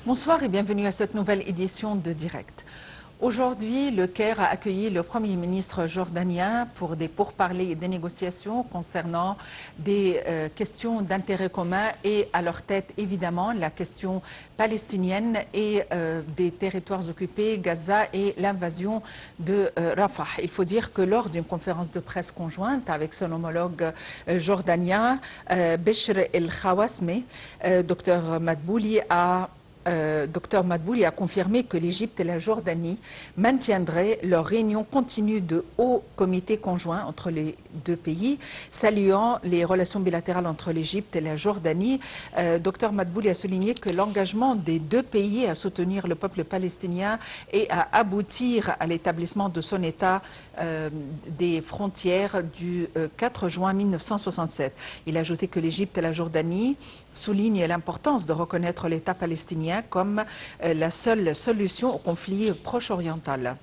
Bonsoir et bienvenue à cette nouvelle édition de Direct. Aujourd'hui, le Caire a accueilli le Premier ministre jordanien pour des pourparlers et des négociations concernant des questions d'intérêt commun et à leur tête, évidemment, la question palestinienne et des territoires occupés, Gaza et l'invasion de Rafah. Il faut dire que lors d'une conférence de presse conjointe avec son homologue jordanien, Bishr el-Khawasmi, Dr Madbouli a confirmé que l'Égypte et la Jordanie maintiendraient leur réunion continue de haut comité conjoint entre les deux pays, saluant les relations bilatérales entre l'Égypte et la Jordanie. Dr Madbouli a souligné que l'engagement des deux pays à soutenir le peuple palestinien et à aboutir à l'établissement de son État des frontières du 4 juin 1967. Il a ajouté que l'Égypte et la Jordanie soulignent l'importance de reconnaître l'État palestinien comme la seule solution au conflit proche-oriental.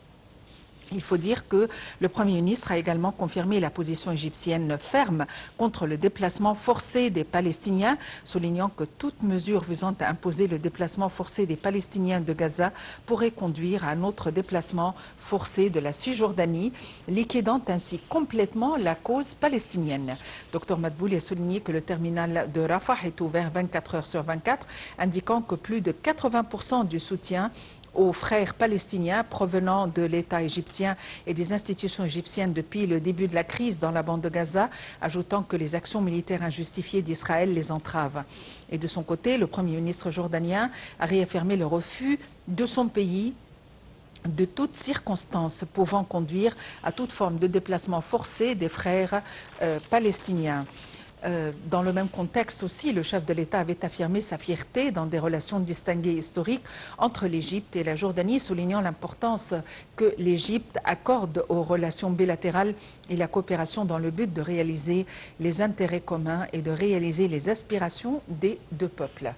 Il faut dire que le Premier ministre a également confirmé la position égyptienne ferme contre le déplacement forcé des Palestiniens, soulignant que toute mesure visant à imposer le déplacement forcé des Palestiniens de Gaza pourrait conduire à un autre déplacement forcé de la Cisjordanie, liquidant ainsi complètement la cause palestinienne. Dr Madbouli a souligné que le terminal de Rafah est ouvert 24 heures sur 24, indiquant que plus de 80% du soutien aux frères palestiniens provenant de l'État égyptien et des institutions égyptiennes depuis le début de la crise dans la bande de Gaza, ajoutant que les actions militaires injustifiées d'Israël les entravent. Et de son côté, le Premier ministre jordanien a réaffirmé le refus de son pays de toute circonstance pouvant conduire à toute forme de déplacement forcé des frères palestiniens. Dans le même contexte aussi, le chef de l'État avait affirmé sa fierté dans des relations distinguées historiques entre l'Égypte et la Jordanie, soulignant l'importance que l'Égypte accorde aux relations bilatérales et la coopération dans le but de réaliser les intérêts communs et de réaliser les aspirations des deux peuples.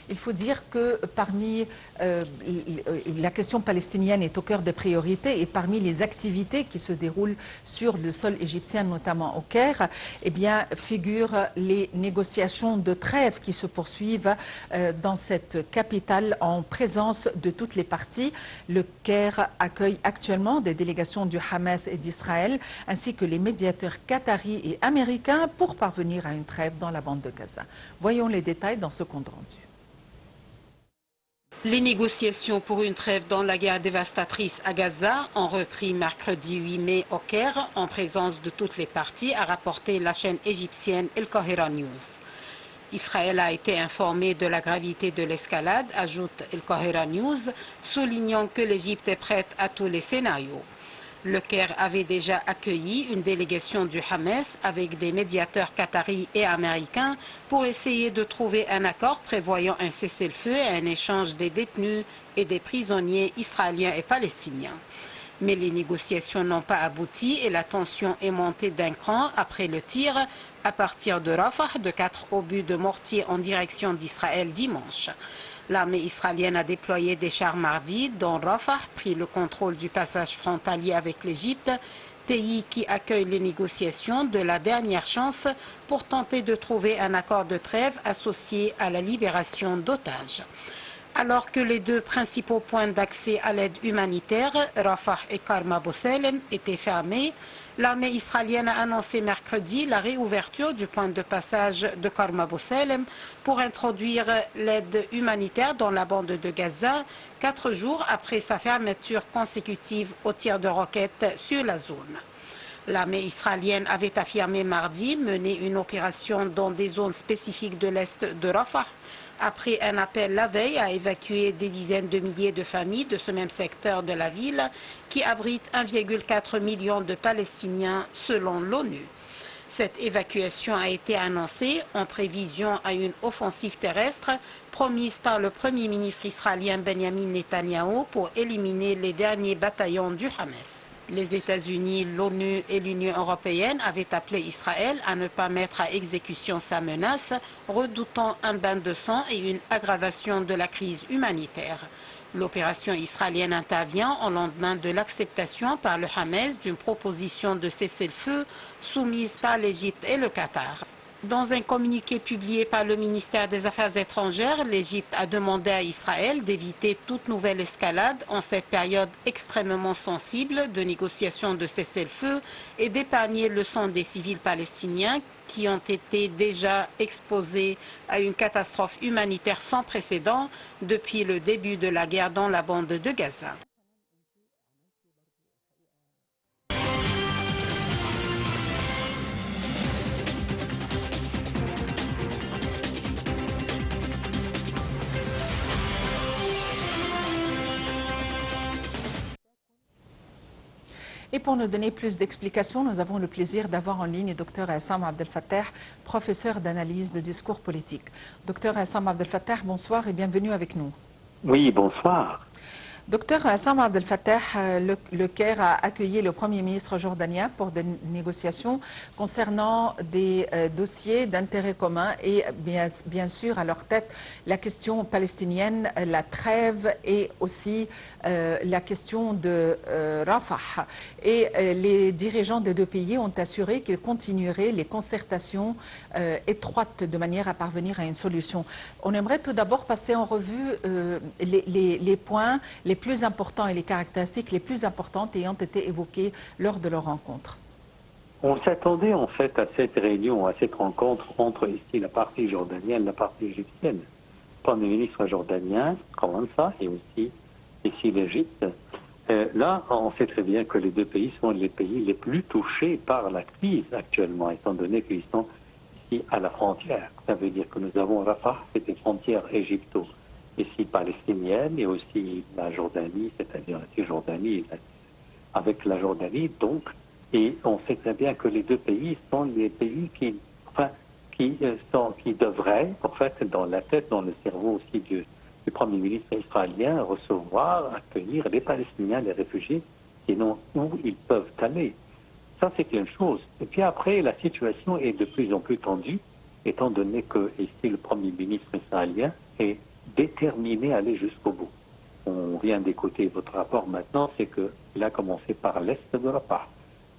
Il faut dire que parmi la question palestinienne est au cœur des priorités et parmi les activités qui se déroulent sur le sol égyptien, notamment au Caire, eh bien, figurent les négociations de trêve qui se poursuivent dans cette capitale en présence de toutes les parties. Le Caire accueille actuellement des délégations du Hamas et d'Israël, ainsi que les médiateurs qataris et américains pour parvenir à une trêve dans la bande de Gaza. Voyons les détails dans ce compte rendu. Les négociations pour une trêve dans la guerre dévastatrice à Gaza ont repris mercredi 8 mai au Caire en présence de toutes les parties, a rapporté la chaîne égyptienne El Kahira News. Israël a été informé de la gravité de l'escalade, ajoute El Kahira News, soulignant que l'Égypte est prête à tous les scénarios. Le Caire avait déjà accueilli une délégation du Hamas avec des médiateurs qataris et américains pour essayer de trouver un accord prévoyant un cessez-le-feu et un échange des détenus et des prisonniers israéliens et palestiniens. Mais les négociations n'ont pas abouti et la tension est montée d'un cran après le tir à partir de Rafah de 4 obus de mortier en direction d'Israël dimanche. L'armée israélienne a déployé des chars mardi, dont Rafah prit le contrôle du passage frontalier avec l'Égypte, pays qui accueille les négociations de la dernière chance pour tenter de trouver un accord de trêve associé à la libération d'otages. Alors que les deux principaux points d'accès à l'aide humanitaire, Rafah et Karm Abu Salem, étaient fermés, l'armée israélienne a annoncé mercredi la réouverture du point de passage de Karm Abu Salem pour introduire l'aide humanitaire dans la bande de Gaza, 4 jours après sa fermeture consécutive aux tirs de roquettes sur la zone. L'armée israélienne avait affirmé mardi mener une opération dans des zones spécifiques de l'est de Rafah, après un appel la veille à évacuer des dizaines de milliers de familles de ce même secteur de la ville qui abrite 1,4 million de Palestiniens selon l'ONU. Cette évacuation a été annoncée en prévision à une offensive terrestre promise par le Premier ministre israélien Benjamin Netanyahou pour éliminer les derniers bataillons du Hamas. Les États-Unis, l'ONU et l'Union européenne avaient appelé Israël à ne pas mettre à exécution sa menace, redoutant un bain de sang et une aggravation de la crise humanitaire. L'opération israélienne intervient au lendemain de l'acceptation par le Hamas d'une proposition de cessez-le-feu soumise par l'Égypte et le Qatar. Dans un communiqué publié par le ministère des Affaires étrangères, l'Égypte a demandé à Israël d'éviter toute nouvelle escalade en cette période extrêmement sensible de négociation de cessez-le-feu et d'épargner le sang des civils palestiniens qui ont été déjà exposés à une catastrophe humanitaire sans précédent depuis le début de la guerre dans la bande de Gaza. Et pour nous donner plus d'explications, nous avons le plaisir d'avoir en ligne Dr Essam Abdel Fattah, professeur d'analyse de discours politique. Dr Essam Abdel Fattah, bonsoir et bienvenue avec nous. Oui, bonsoir. Docteur Essam Abdel Fattah, le Caire a accueilli le Premier ministre jordanien pour des négociations concernant des dossiers d'intérêt commun et bien sûr à leur tête la question palestinienne, la trêve et aussi la question de Rafah. Et les dirigeants des deux pays ont assuré qu'ils continueraient les concertations étroites de manière à parvenir à une solution. On aimerait tout d'abord passer en revue les points les plus importants et les caractéristiques les plus importantes ayant été évoquées lors de leur rencontre. On s'attendait en fait à cette réunion, à cette rencontre entre ici la partie jordanienne et la partie égyptienne. Le Premier ministre jordanien, comme ça, et aussi ici l'Égypte. Là, on sait très bien que les deux pays sont les pays les plus touchés par la crise actuellement, étant donné qu'ils sont ici à la frontière. Ça veut dire que nous avons Rafah, c'est une frontière égypto ici palestinienne et aussi la Jordanie, c'est-à-dire la Cisjordanie avec la Jordanie, donc, et on sait très bien que les deux pays sont les pays qui devraient, en fait, dans la tête, dans le cerveau aussi du Premier ministre israélien, recevoir, accueillir les Palestiniens, les réfugiés, sinon où ils peuvent aller. Ça, c'est une chose. Et puis après, la situation est de plus en plus tendue, étant donné que ici, le Premier ministre israélien est déterminé à aller jusqu'au bout. On vient d'écouter votre rapport maintenant, c'est qu'il a commencé par l'est de Rafah.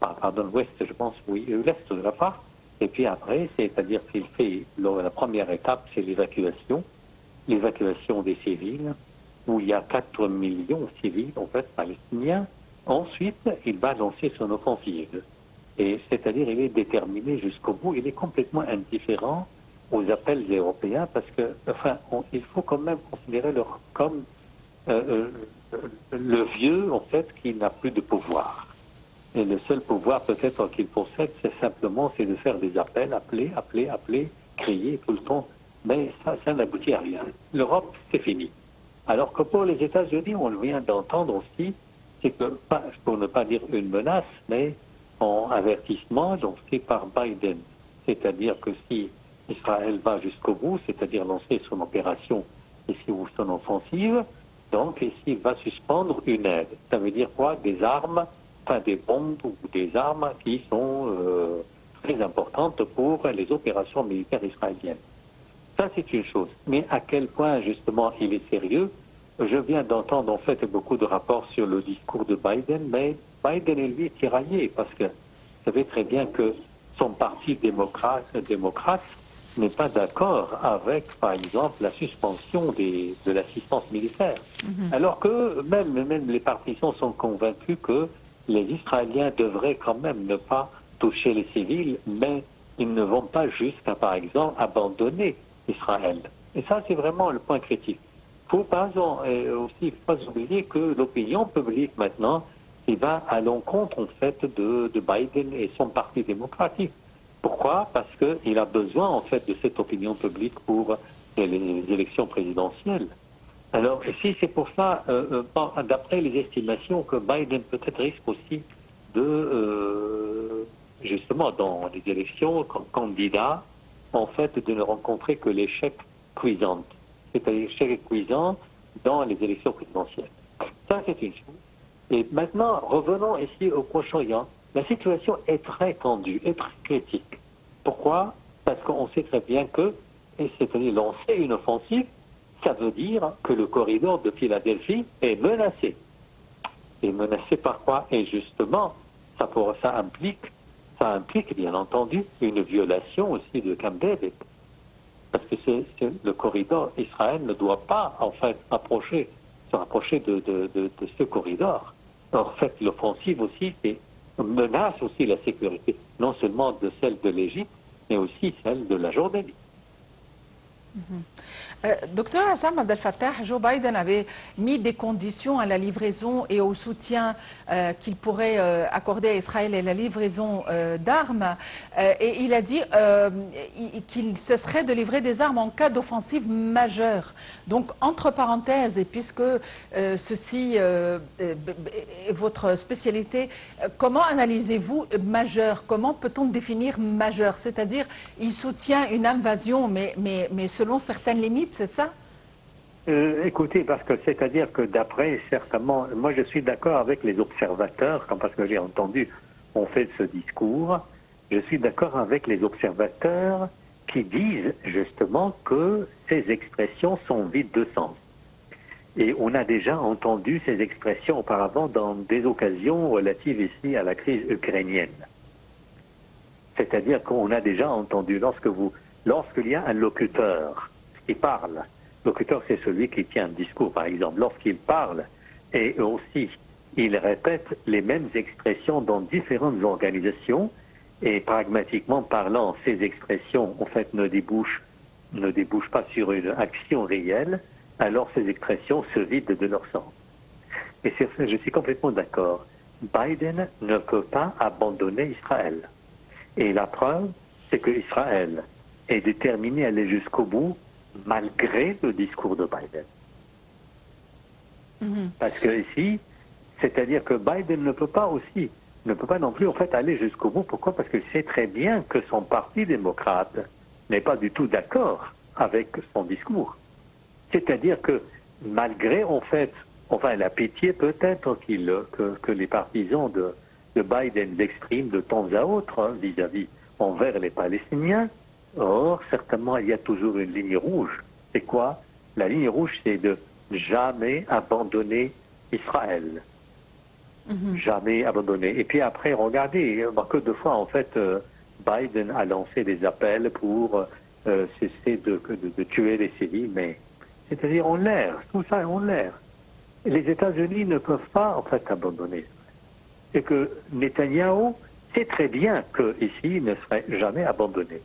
Pardon, l'ouest, je pense, oui, l'est de Rafah. Et puis après, c'est-à-dire qu'il fait, la première étape, c'est l'évacuation des civils, où il y a 4 millions de civils, en fait, palestiniens. Ensuite, il va lancer son offensive. Et c'est-à-dire, il est déterminé jusqu'au bout, il est complètement indifférent aux appels européens, parce que, enfin, il faut quand même considérer comme le vieux, en fait, qui n'a plus de pouvoir. Et le seul pouvoir, peut-être, qu'il possède, c'est de faire des appels, appeler, crier tout le temps. Mais ça n'aboutit à rien. L'Europe, c'est fini. Alors que pour les États-Unis, on vient d'entendre aussi, c'est que, pour ne pas dire une menace, mais en avertissement lancé par Biden. C'est-à-dire que si Israël va jusqu'au bout, c'est-à-dire lancer son opération ici ou son offensive, donc ici il va suspendre une aide. Ça veut dire quoi? Des armes, enfin des bombes ou des armes qui sont très importantes pour les opérations militaires israéliennes. Ça c'est une chose. Mais à quel point justement il est sérieux? Je viens d'entendre en fait beaucoup de rapports sur le discours de Biden, mais Biden est lui tiraillé parce que vous savez très bien que son parti démocrate n'est pas d'accord avec, par exemple, la suspension de l'assistance militaire. Alors que même les partisans sont convaincus que les Israéliens devraient quand même ne pas toucher les civils, mais ils ne vont pas jusqu'à, par exemple, abandonner Israël. Et ça, c'est vraiment le point critique. Il ne faut pas oublier que l'opinion publique maintenant, il va à l'encontre, en fait, de Biden et son parti démocratique. Pourquoi? Parce qu'il a besoin, en fait, de cette opinion publique pour les élections présidentielles. Alors, ici, c'est pour ça, d'après les estimations, que Biden peut-être risque aussi justement, dans les élections, comme candidat, en fait, de ne rencontrer que l'échec cuisant. C'est-à-dire l'échec cuisant dans les élections présidentielles. Ça, c'est une chose. Et maintenant, revenons ici au Proche-Orient. La situation est très tendue, est très critique. Pourquoi? Parce qu'on sait très bien que, c'est-à-dire lancer une offensive, ça veut dire que le corridor de Philadelphie est menacé. Et menacé par quoi? Et justement, ça implique bien entendu une violation aussi de Camp David. Parce que le corridor, Israël ne doit pas en fait se rapprocher de ce corridor. En fait, l'offensive aussi menace aussi la sécurité, non seulement de celle de l'Égypte, mais aussi celle de la Jordanie. Docteur Hassan Abdel Fattah, Joe Biden avait mis des conditions à la livraison et au soutien qu'il pourrait accorder à Israël et la livraison d'armes. Et il a dit qu'il cesserait de livrer des armes en cas d'offensive majeure. Donc, entre parenthèses, et puisque ceci est votre spécialité, comment analysez-vous majeur? Comment peut-on définir majeur? C'est-à-dire, il soutient une invasion, mais selon certaines limites, c'est ça? Écoutez, parce que c'est-à-dire que d'après, certainement, moi je suis d'accord avec les observateurs, parce que j'ai entendu, on fait ce discours, je suis d'accord avec les observateurs qui disent justement que ces expressions sont vides de sens. Et on a déjà entendu ces expressions auparavant dans des occasions relatives ici à la crise ukrainienne. C'est-à-dire qu'on a déjà entendu, lorsqu'il y a un locuteur qui parle, locuteur c'est celui qui tient un discours par exemple, lorsqu'il parle et aussi il répète les mêmes expressions dans différentes organisations et pragmatiquement parlant, ces expressions en fait ne débouchent pas sur une action réelle, alors ces expressions se vident de leur sens. Et sur ça, je suis complètement d'accord. Biden ne peut pas abandonner Israël. Et la preuve, c'est que Israël est déterminé à aller jusqu'au bout, malgré le discours de Biden. Parce que ici, c'est-à-dire que Biden ne peut pas non plus en fait aller jusqu'au bout. Pourquoi? Parce qu'il sait très bien que son parti démocrate n'est pas du tout d'accord avec son discours. C'est-à-dire que malgré en fait, la pitié peut-être que les partisans de Biden l'expriment de temps à autre vis-à-vis envers les Palestiniens. Or, certainement, il y a toujours une ligne rouge. C'est quoi? La ligne rouge, c'est de jamais abandonner Israël. Jamais abandonner. Et puis après, regardez, que de fois, en fait, Biden a lancé des appels pour cesser de tuer les civils, mais c'est-à-dire en l'air, tout ça est en l'air. Les États-Unis ne peuvent pas, en fait, abandonner. Et que Netanyahou sait très bien qu'ici, il ne serait jamais abandonné.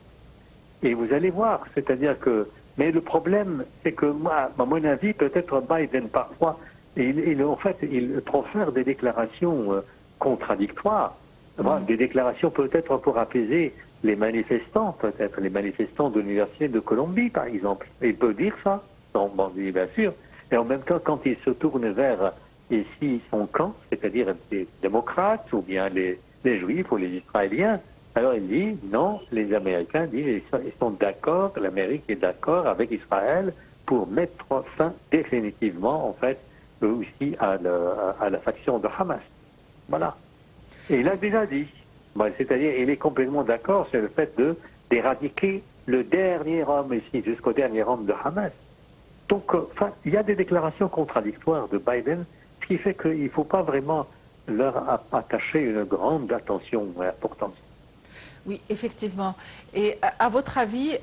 Et vous allez voir, c'est-à-dire que... Mais le problème, c'est que moi, à mon avis, peut-être Biden, parfois, il profère des déclarations contradictoires. Des déclarations peut-être pour apaiser les manifestants, peut-être les manifestants de l'Université de Columbie, par exemple. Il peut dire ça, bien sûr. Et en même temps, quand il se tourne vers ici son camp, c'est-à-dire les démocrates ou bien les juifs ou les israéliens, alors il dit non, les Américains disent ils sont d'accord, l'Amérique est d'accord avec Israël pour mettre fin définitivement, en fait, aussi à la faction de Hamas. Voilà. Et il a déjà dit, c'est-à-dire il est complètement d'accord sur le fait d'éradiquer le dernier homme ici, jusqu'au dernier homme de Hamas. Donc, il y a des déclarations contradictoires de Biden, ce qui fait qu'il ne faut pas vraiment leur attacher une grande attention et importance. Oui, effectivement. Et à votre avis,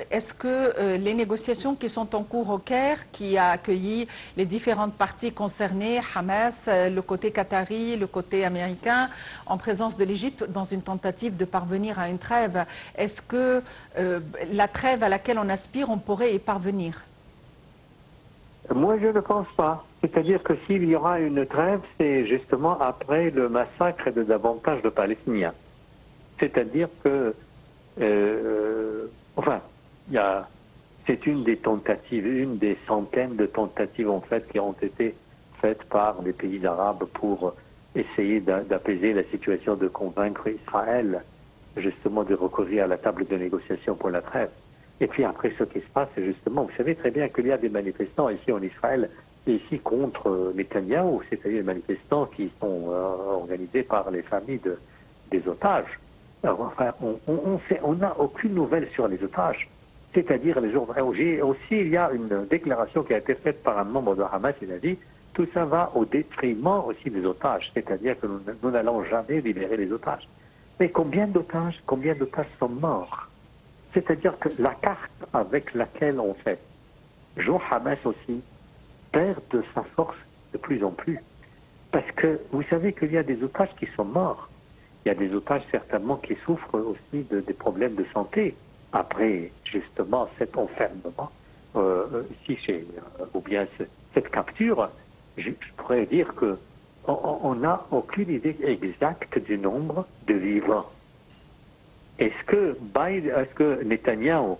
est-ce que les négociations qui sont en cours au Caire, qui a accueilli les différentes parties concernées, Hamas, le côté qatari, le côté américain, en présence de l'Égypte, dans une tentative de parvenir à une trêve, est-ce que la trêve à laquelle on aspire, on pourrait y parvenir? Moi, je ne pense pas. C'est-à-dire que s'il y aura une trêve, c'est justement après le massacre de davantage de Palestiniens. C'est-à-dire que, c'est une des tentatives, une des centaines de tentatives en fait qui ont été faites par les pays arabes pour essayer d'apaiser la situation, de convaincre Israël justement de recourir à la table de négociation pour la trêve. Et puis après, ce qui se passe, c'est justement, vous savez très bien qu'il y a des manifestants ici en Israël, ici contre Netanyahou, c'est-à-dire des manifestants qui sont organisés par les familles des otages. Alors, on n'a aucune nouvelle sur les otages. C'est-à-dire les jours aussi, il y a une déclaration qui a été faite par un membre de Hamas, il a dit tout ça va au détriment aussi des otages, c'est-à-dire que nous n'allons jamais libérer les otages. Mais combien d'otages sont morts? C'est-à-dire que la carte avec laquelle on fait joue Hamas aussi perd de sa force de plus en plus. Parce que vous savez qu'il y a des otages qui sont morts. Il y a des otages certainement qui souffrent aussi des problèmes de santé après justement cet enfermement, ou bien cette capture. Je pourrais dire que on n'a aucune idée exacte du nombre de vivants. Est-ce que Netanyahou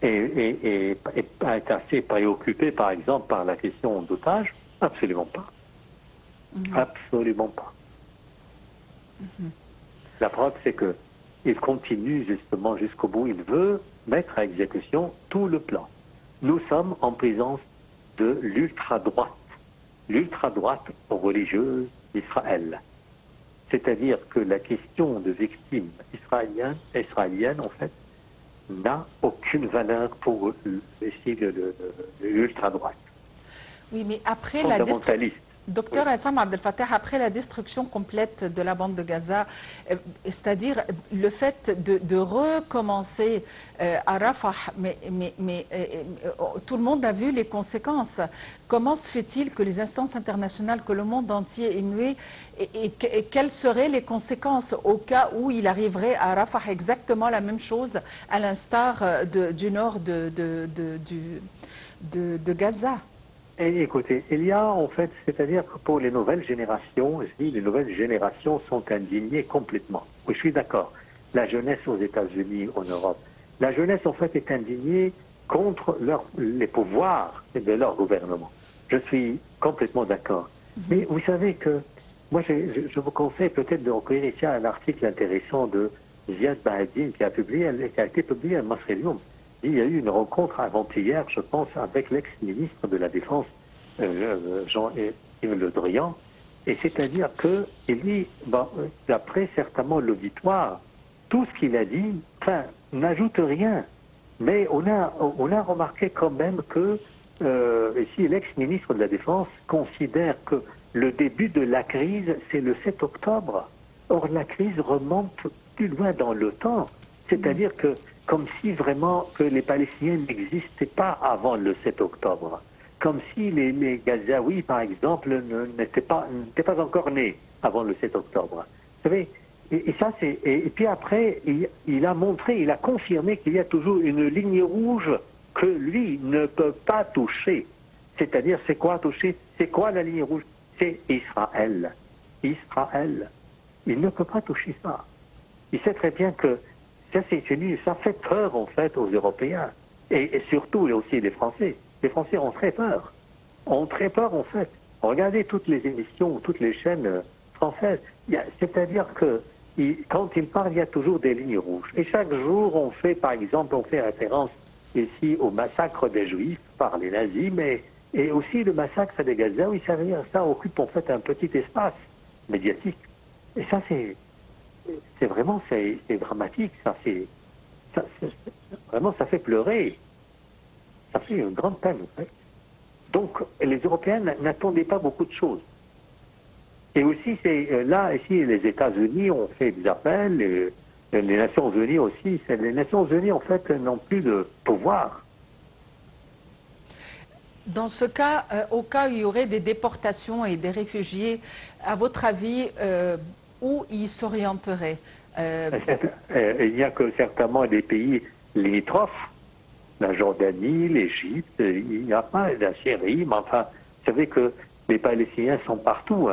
est assez préoccupé, par exemple, par la question d'otages? Absolument pas. Absolument pas. La preuve, c'est qu'il continue justement jusqu'au bout. Il veut mettre à exécution tout le plan. Nous sommes en présence de l'ultra-droite religieuse d'Israël. C'est-à-dire que la question de victimes israéliennes en fait, n'a aucune valeur pour l'ultra-droite. Oui, mais après fondamentaliste. Docteur Essam Abdel Fattah, après la destruction complète de la bande de Gaza, c'est-à-dire le fait de recommencer à Rafah, mais tout le monde a vu les conséquences. Comment se fait-il que les instances internationales, que le monde entier est muet, et quelles seraient les conséquences au cas où il arriverait à Rafah exactement la même chose, à l'instar du nord de Gaza? Et écoutez, il y a en fait, c'est-à-dire que pour les nouvelles générations, les nouvelles générations sont indignées complètement. Oui, je suis d'accord. La jeunesse aux États-Unis, en Europe, la jeunesse en fait est indignée contre les pouvoirs de leur gouvernement. Je suis complètement d'accord. Mais vous savez que, moi je vous conseille peut-être de recueillir ici un article intéressant de Ziad Bahedine qui a été publié à Masrelium. Il y a eu une rencontre avant-hier, je pense, avec l'ex-ministre de la Défense, Jean-Yves Le Drian, et c'est-à-dire qu'il dit, d'après certainement l'auditoire, tout ce qu'il a dit, n'ajoute rien. Mais on a remarqué quand même que, ici, l'ex-ministre de la Défense considère que le début de la crise, c'est le 7 octobre. Or, la crise remonte plus loin dans le temps. C'est-à-dire que, comme si vraiment que les Palestiniens n'existaient pas avant le 7 octobre. Comme si les Gazaouis, par exemple, n'étaient pas encore nés avant le 7 octobre. Vous savez, et puis après, il a confirmé qu'il y a toujours une ligne rouge que lui ne peut pas toucher. C'est-à-dire, c'est quoi toucher? C'est quoi la ligne rouge? C'est Israël. Israël. Il ne peut pas toucher ça. Il sait très bien que ça fait peur en fait aux Européens et surtout aussi les Français. Les Français ont très peur. Ont très peur en fait. Regardez toutes les émissions, toutes les chaînes françaises. C'est-à-dire que quand ils parlent, il y a toujours des lignes rouges. Et chaque jour, on fait référence ici au massacre des Juifs par les nazis, et aussi le massacre des Gazaouis. Ça occupe en fait un petit espace médiatique. Et ça, c'est vraiment dramatique, vraiment ça fait pleurer, ça fait une grande peine en fait. Donc les Européens n'attendaient pas beaucoup de choses. Et aussi là ici les États-Unis ont fait des appels, les Nations Unies aussi. Les Nations Unies en fait n'ont plus de pouvoir. Dans ce cas, au cas où il y aurait des déportations et des réfugiés, à votre avis, où ils s'orienteraient? Il n'y a que certainement des pays limitrophes, la Jordanie, l'Égypte, il n'y a pas la Syrie, mais enfin, vous savez que les Palestiniens sont partout,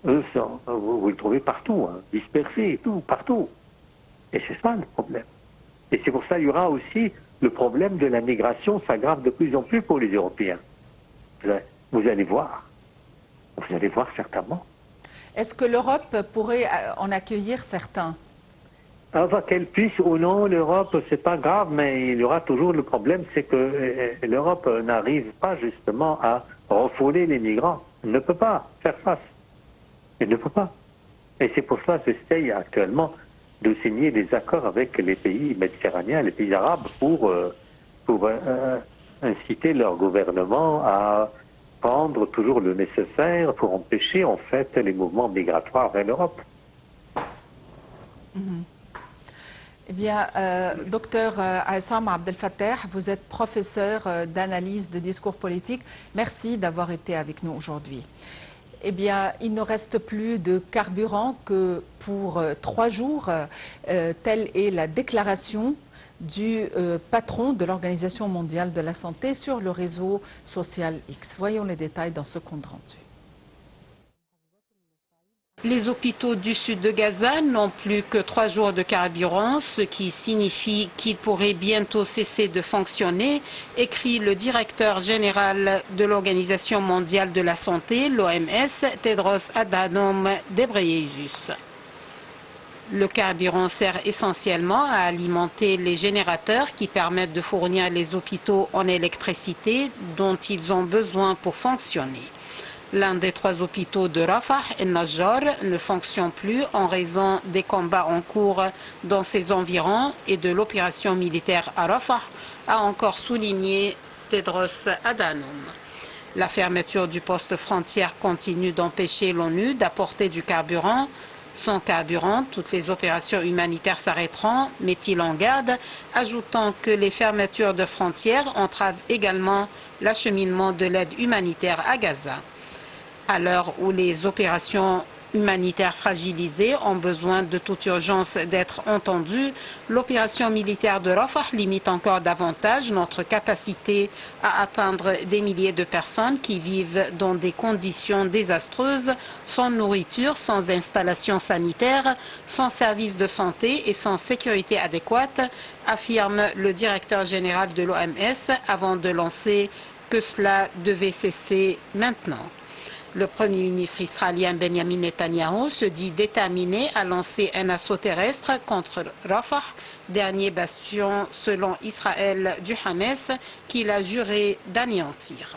vous le trouvez partout, dispersés et tout, partout. Et c'est ça le problème. Et c'est pour ça qu'il y aura aussi le problème de la migration s'aggrave de plus en plus pour les Européens. Vous allez voir certainement. Est-ce que l'Europe pourrait en accueillir certains? Qu'elle puisse ou non, l'Europe, c'est pas grave, mais il y aura toujours le problème, c'est que l'Europe n'arrive pas justement à refouler les migrants. Elle ne peut pas faire face. Elle ne peut pas. Et c'est pour cela que j'essaye actuellement de signer des accords avec les pays méditerranéens, les pays arabes, pour inciter leur gouvernement à prendre toujours le nécessaire pour empêcher en fait les mouvements migratoires vers l'Europe. Eh bien, docteur Aissam Abdel Fattah, vous êtes professeur d'analyse de discours politique. Merci d'avoir été avec nous aujourd'hui. Eh bien, il ne reste plus de carburant que pour 3 jours. Telle est la déclaration du patron de l'Organisation mondiale de la santé sur le réseau social X. Voyons les détails dans ce compte rendu. Les hôpitaux du sud de Gaza n'ont plus que 3 jours de carburant, ce qui signifie qu'ils pourraient bientôt cesser de fonctionner, écrit le directeur général de l'Organisation mondiale de la santé, l'OMS, Tedros Adhanom Ghebreyesus. Le carburant sert essentiellement à alimenter les générateurs qui permettent de fournir les hôpitaux en électricité dont ils ont besoin pour fonctionner. L'un des 3 hôpitaux de Rafah et Najjar ne fonctionne plus en raison des combats en cours dans ses environs et de l'opération militaire à Rafah, a encore souligné Tedros Adhanom. La fermeture du poste frontière continue d'empêcher l'ONU d'apporter du carburant. Sans carburant, toutes les opérations humanitaires s'arrêteront, met-il en garde, ajoutant que les fermetures de frontières entravent également l'acheminement de l'aide humanitaire à Gaza. À l'heure où les opérations humanitaires fragilisées ont besoin de toute urgence d'être entendues, l'opération militaire de Rafah limite encore davantage notre capacité à atteindre des milliers de personnes qui vivent dans des conditions désastreuses, sans nourriture, sans installation sanitaire, sans services de santé et sans sécurité adéquate, affirme le directeur général de l'OMS avant de lancer que cela devait cesser maintenant. Le Premier ministre israélien Benjamin Netanyahu se dit déterminé à lancer un assaut terrestre contre Rafah, dernier bastion selon Israël du Hamas, qu'il a juré d'anéantir.